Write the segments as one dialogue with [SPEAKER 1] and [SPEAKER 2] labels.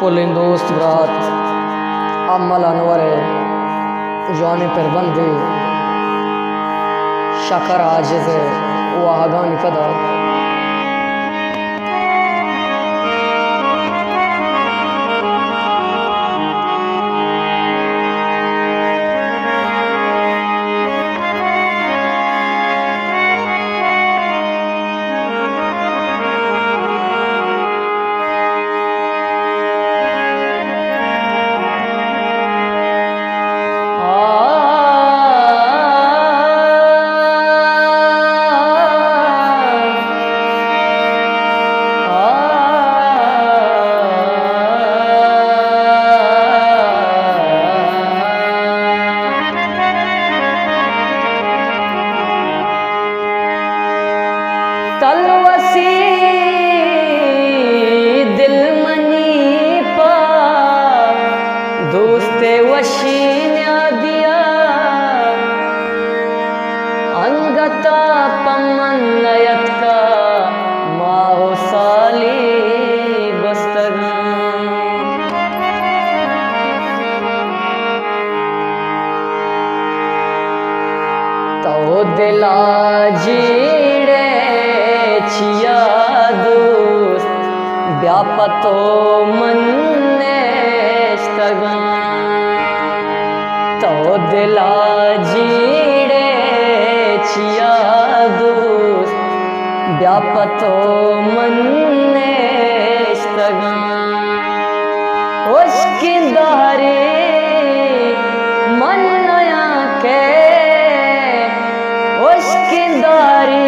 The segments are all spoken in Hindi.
[SPEAKER 1] पुलिन दोस्त रात अमल अनवर जाने पर बंदे शकर आजिज वाहगान कदा तलवसी दिल मनी पा दोस्ते वशी न्या दिया अंगता पमन नयत का माहो साली बस्तगा तो दिला जीड़े छिया दोस्त व्यापतो मन नेस्तगा तो दिला जीड़े छिया दोस्त व्यापतो मन नेस्तगा उसकी दारे मन नया के उसकी दारे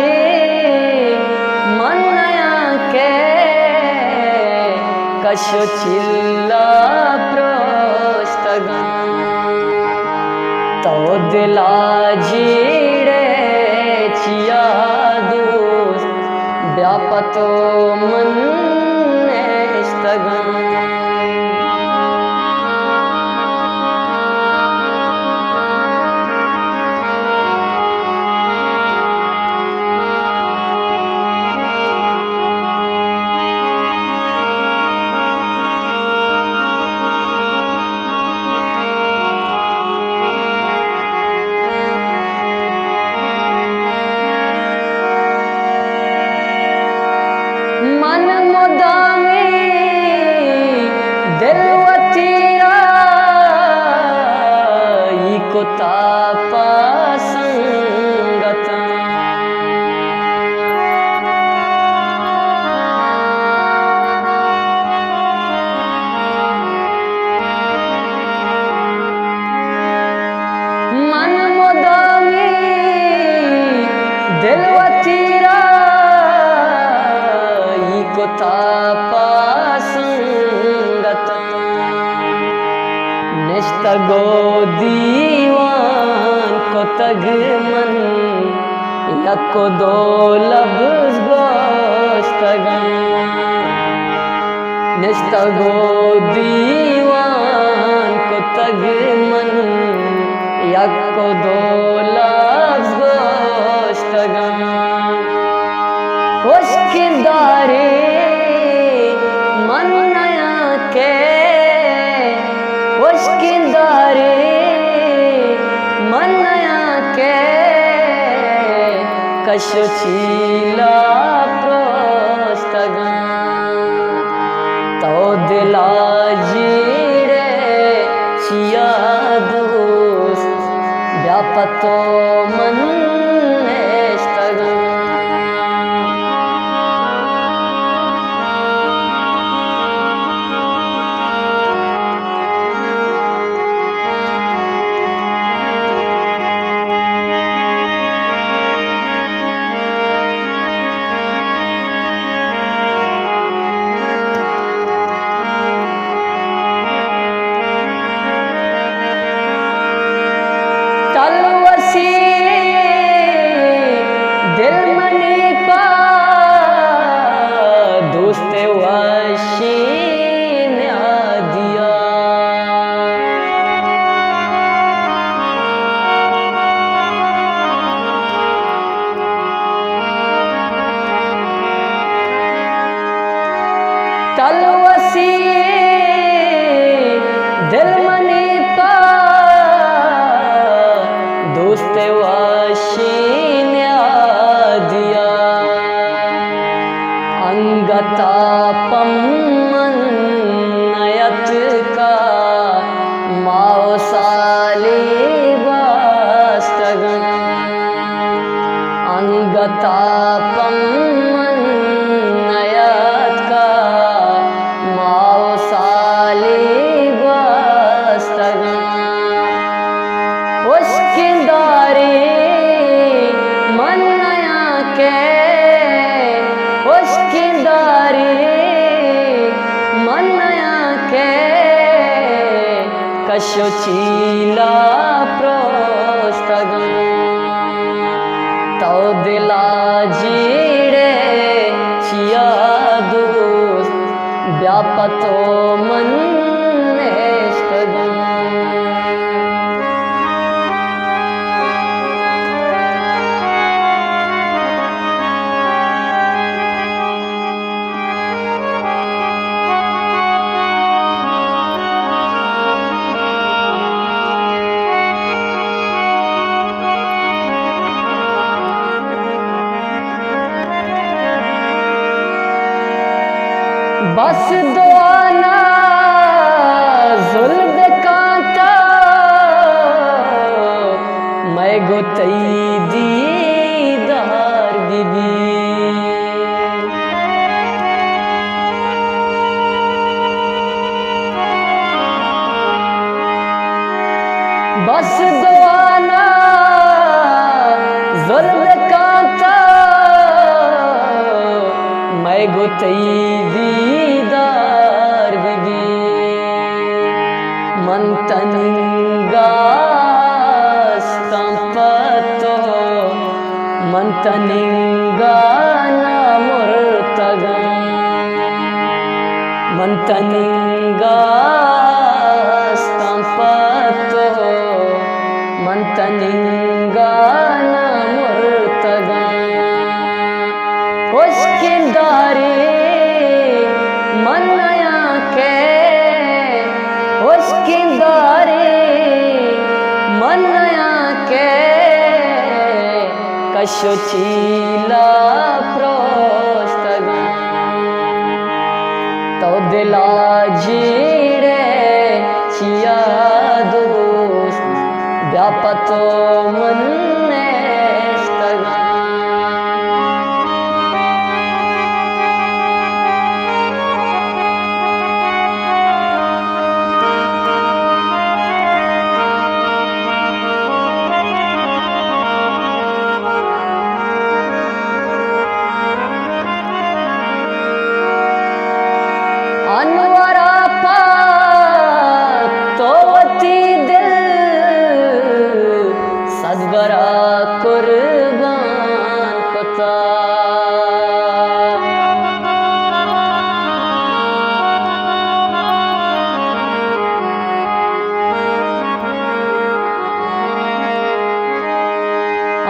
[SPEAKER 1] कशो चिल्ला प्रोस्तगा तो दिला जीड़े छिया दोस्त व्यापतो मन नेस्तगा मन मुदामे दिल वतीरा इको तापा संगता मन मुदामे दिल वतीरा तापा संगता निस्तगो दीवान को तग मन यको दो लफ्ज़ गोस्तगा निस्तगो दीवान को तग मन यको दो लफ्ज़ गोस्तगा उसकी दारे मन नया के उसकी दारे मन नया के कशो चीला प्रोस्तगा तो दिला जीड़े छिया दोस्त व्यापतो मन नेस्तगा तलवसी नयत का माओ साली वास्तगन अंगतापम नयत का माओ साली वास्तगन उसकी दारी मन नया के उसकी दारी मन नया के कशो चीला प्रोस्तगन तो दिला जीरे चिया दोस्त व्यापतो मन बस दुआना जुल्म कांटा मैं गोतई दीदार बीबी बस दुआना जुल्म कांटा मैं गोतई दीदार बीबी मंतनिंगा स्तंपतो मंतनिंगा नामुर्तगन मंतनिंगा स्तंपतो मंतनिंगा नामुर्तगन उसकी दारी मन नया के उसकी दारी मन नया के कशो चीला प्रोस्तगन तो दिला जीरे चिया दोस्त व्यापतो मन अनवरा पा तोवती दिल सदबरा कुर्बान कोता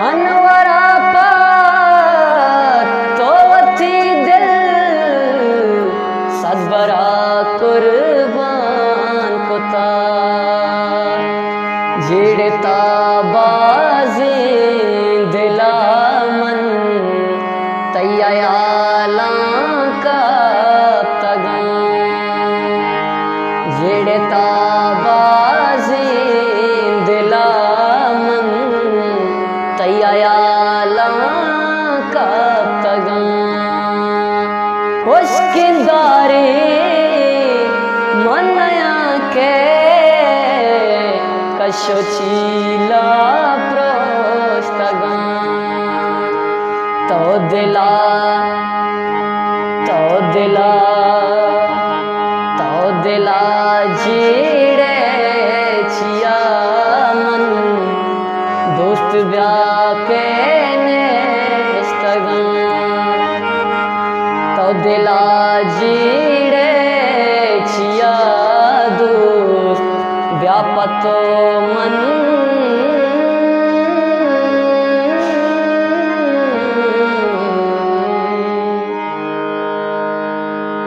[SPEAKER 1] अनवरा पा तोवती दिल सदबरा कुर्बान कोता जेड़ता बाजी दिला मन तैयाला का तगन जेड़ता